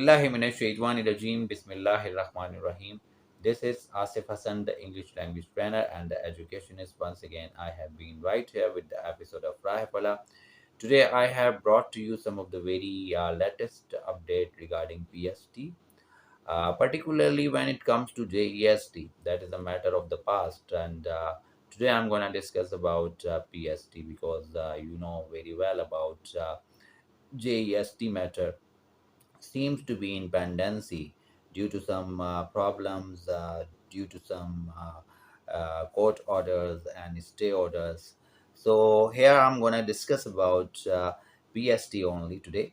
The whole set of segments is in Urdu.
billahi minash shaitanir rajim. Bismillahir rahmanir rahim. This is Asif Hassan, the English language trainer and the educationist. Once again, I have been right here with the episode of Rahepala. Today, I have brought to you some of the very latest update regarding PST, particularly when it comes to JEST. That is a matter of the past, and today I'm going to discuss about PST because you know very well about JEST matter seems to be in pendency due to some problems, due to some court orders and stay orders. So here I'm going to discuss about PST only today.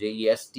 JEST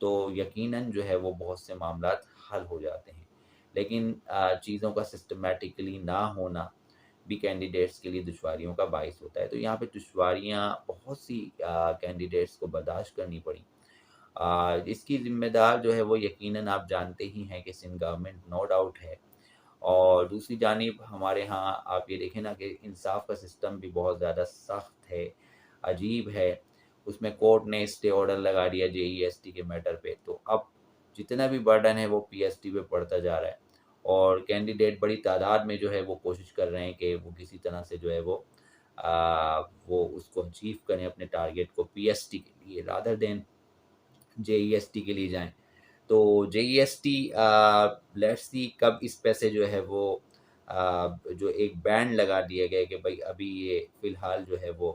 تو یقیناً جو ہے وہ بہت سے معاملات حل ہو جاتے ہیں. لیکن چیزوں کا سسٹمیٹکلی نہ ہونا بھی کینڈیڈیٹس کے لیے دشواریوں کا باعث ہوتا ہے. تو یہاں پہ دشواریاں بہت سی کینڈیڈیٹس کو برداشت کرنی پڑی. اس کی ذمہ دار جو ہے وہ یقیناً آپ جانتے ہی ہیں کہ سندھ گورنمنٹ نو ڈاؤٹ ہے. اور دوسری جانب ہمارے ہاں آپ یہ دیکھیں نا کہ انصاف کا سسٹم بھی بہت زیادہ سخت ہے، عجیب ہے. اس میں کورٹ نے اسٹے آرڈر لگا دیا JEST کے میٹر پہ. تو اب جتنا بھی برڈن ہے وہ PST پہ پڑتا جا رہا ہے، اور کینڈیڈیٹ بڑی تعداد میں جو ہے وہ کوشش کر رہے ہیں کہ وہ کسی طرح سے جو ہے وہ اس کو اچیو کریں اپنے ٹارگیٹ کو PST کے لیے رادر دین JEST کے لیے جائیں. تو JEST لیٹس سی کب اس پہ سے جو ہے وہ جو ایک بینڈ لگا دیا گیا کہ بھائی ابھی یہ فی الحال جو ہے وہ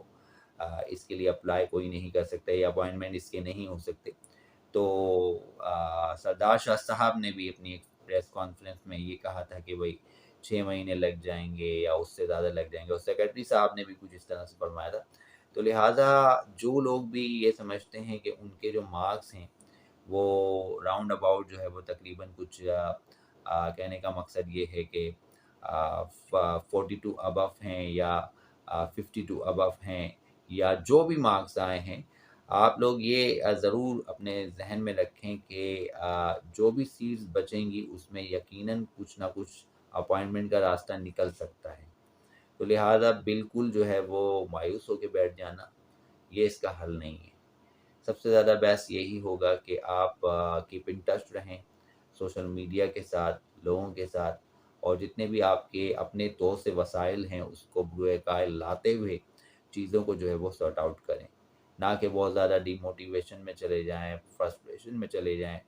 اس کے لیے اپلائی کوئی نہیں کر سکتا یا اپوائنٹمنٹ اس کے نہیں ہو سکتے. تو سردار شاہ صاحب نے بھی اپنی ایک پریس کانفرنس میں یہ کہا تھا کہ بھائی 6 مہینے لگ جائیں گے یا اس سے زیادہ لگ جائیں گے، اور سیکرٹری صاحب نے بھی کچھ اس طرح سے فرمایا تھا. تو لہٰذا جو لوگ بھی یہ سمجھتے ہیں کہ ان کے جو مارکس ہیں وہ راؤنڈ اباؤٹ جو ہے وہ تقریباً کچھ کہنے کا مقصد یہ ہے کہ 42 ابو ہیں یا 52 ابو ہیں یا جو بھی مارکس آئے ہیں، آپ لوگ یہ ضرور اپنے ذہن میں رکھیں کہ جو بھی سیٹس بچیں گی اس میں یقیناً کچھ نہ کچھ اپوائنٹمنٹ کا راستہ نکل سکتا ہے. تو لہٰذا بالکل جو ہے وہ مایوس ہو کے بیٹھ جانا یہ اس کا حل نہیں ہے. سب سے زیادہ بیسٹ یہی ہوگا کہ آپ کیپ ان ٹچ رہیں سوشل میڈیا کے ساتھ، لوگوں کے ساتھ، اور جتنے بھی آپ کے اپنے طور سے وسائل ہیں اس کو بروئے قائل لاتے ہوئے چیزوں کو جو ہے وہ سارٹ آؤٹ کریں، نہ کہ بہت زیادہ ڈی موٹیویشن میں چلے جائیں، فرسٹریشن میں چلے جائیں.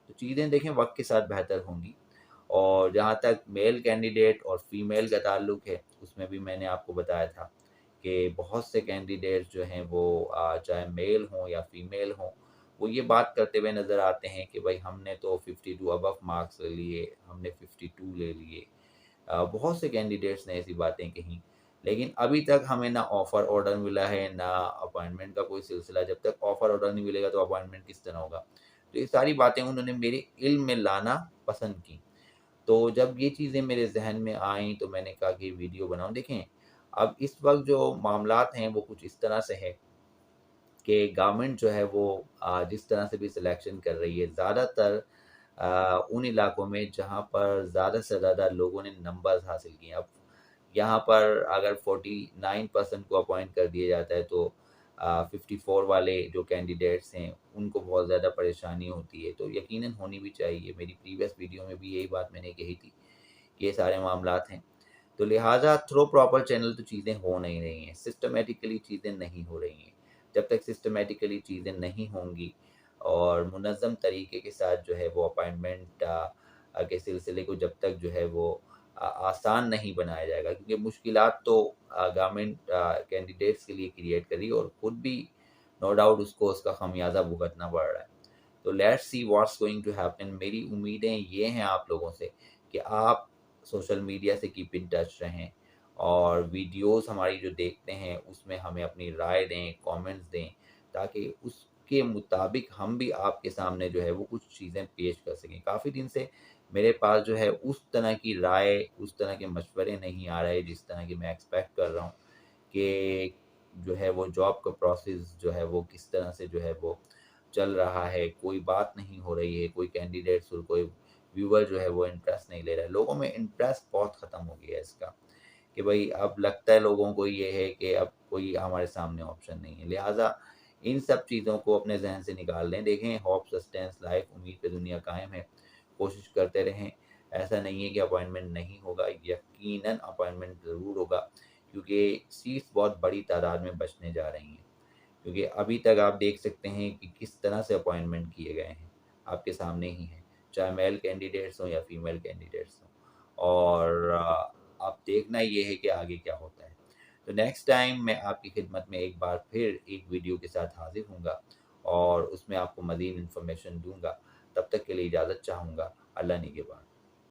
تو چیزیں دیکھیں وقت کے ساتھ بہتر ہوں گی. اور جہاں تک میل کینڈیڈیٹ اور فیمیل کا تعلق ہے اس میں بھی میں نے آپ کو بتایا تھا کہ بہت سے کینڈیڈیٹس جو ہیں وہ چاہے میل ہوں یا فیمیل ہوں، وہ یہ بات کرتے ہوئے نظر آتے ہیں کہ بھائی ہم نے تو 52 ابو مارکس لے لیے، ہم نے 52 لے لیے. بہت سے کینڈیڈیٹس نے ایسی باتیں کہیں، لیکن ابھی تک ہمیں نہ آفر آرڈر ملا ہے نہ اپوائنٹمنٹ کا کوئی سلسلہ. جب تک آفر آرڈر نہیں ملے گا تو اپوائنٹمنٹ کس طرح ہوگا؟ تو یہ ساری باتیں انہوں نے میرے علم میں لانا پسند کی. تو جب یہ چیزیں میرے ذہن میں آئیں تو میں نے کہا کہ ویڈیو بناؤں. دیکھیں اب اس وقت جو معاملات ہیں وہ کچھ اس طرح سے ہے کہ گورنمنٹ جو ہے وہ جس طرح سے بھی سلیکشن کر رہی ہے، زیادہ تر ان علاقوں میں جہاں پر زیادہ سے زیادہ لوگوں نے نمبرز حاصل کیے ہیں. اب یہاں پر اگر 49% کو اپوائنٹ کر دیا جاتا ہے تو 54 والے جو کینڈیڈیٹس ہیں ان کو بہت زیادہ پریشانی ہوتی ہے. تو یقیناً ہونی بھی چاہیے. میری پریویس ویڈیو میں بھی یہی بات میں نے کہی تھی کہ یہ سارے معاملات ہیں. تو لہٰذا تھرو پراپر چینل تو چیزیں ہو نہیں رہی ہیں، سسٹمیٹیکلی چیزیں نہیں ہو رہی ہیں. جب تک سسٹمیٹیکلی چیزیں نہیں ہوں گی اور منظم طریقے کے ساتھ جو ہے وہ اپائنٹمنٹ کے سلسلے کو جب تک جو ہے وہ آسان نہیں بنایا جائے گا، کیونکہ مشکلات تو گورنمنٹ کینڈیڈیٹس کے لیے کریٹ کری اور خود بھی نو ڈاؤٹ اس کو اس کا خمیازہ بھگتنا پڑ رہا ہے. تو let's see what's going to happen. میری امیدیں یہ ہیں آپ لوگوں سے کہ آپ سوشل میڈیا سے کیپ ان ٹچ رہیں اور ویڈیوز ہماری جو دیکھتے ہیں اس میں ہمیں اپنی رائے دیں، کامنٹس دیں، تاکہ اس کے مطابق ہم بھی آپ کے سامنے جو ہے وہ کچھ چیزیں پیش کر سکیں. کافی دن سے میرے پاس جو ہے اس طرح کی رائے، اس طرح کے مشورے نہیں آ رہے جس طرح کی میں ایکسپیکٹ کر رہا ہوں کہ جو ہے وہ جاب کا پروسیس جو ہے وہ کس طرح سے جو ہے وہ چل رہا ہے. کوئی بات نہیں ہو رہی ہے، کوئی کینڈیڈیٹس اور کوئی ویور جو ہے وہ انٹرسٹ نہیں لے رہا ہے. لوگوں میں انٹرسٹ بہت ختم ہو گیا ہے اس کا کہ بھائی اب لگتا ہے لوگوں کو یہ ہے کہ اب کوئی ہمارے سامنے آپشن نہیں ہے. لہٰذا ان سب چیزوں کو اپنے ذہن سے نکال لیں. دیکھیں ہوپ سسٹینس لائف، امید پہ دنیا قائم ہے. کوشش کرتے رہیں. ایسا نہیں ہے کہ اپوائنٹمنٹ نہیں ہوگا، یقیناً اپوائنٹمنٹ ضرور ہوگا، کیونکہ سیٹس بہت بڑی تعداد میں بچنے جا رہی ہیں. کیونکہ ابھی تک آپ دیکھ سکتے ہیں کہ کس طرح سے اپوائنٹمنٹ کیے گئے ہیں، آپ کے سامنے ہی ہیں، چاہے میل کینڈیڈیٹس ہوں یا فیمیل کینڈیڈیٹس ہوں. اور آپ دیکھنا یہ ہے کہ آگے کیا ہوتا ہے. تو نیکسٹ ٹائم میں آپ کی خدمت میں ایک بار پھر ایک ویڈیو کے ساتھ حاضر ہوں گا اور اس میں آپ کو مزید انفارمیشن دوں گا. تب تک کے لیے اجازت چاہوں گا. اللہ نگہبان.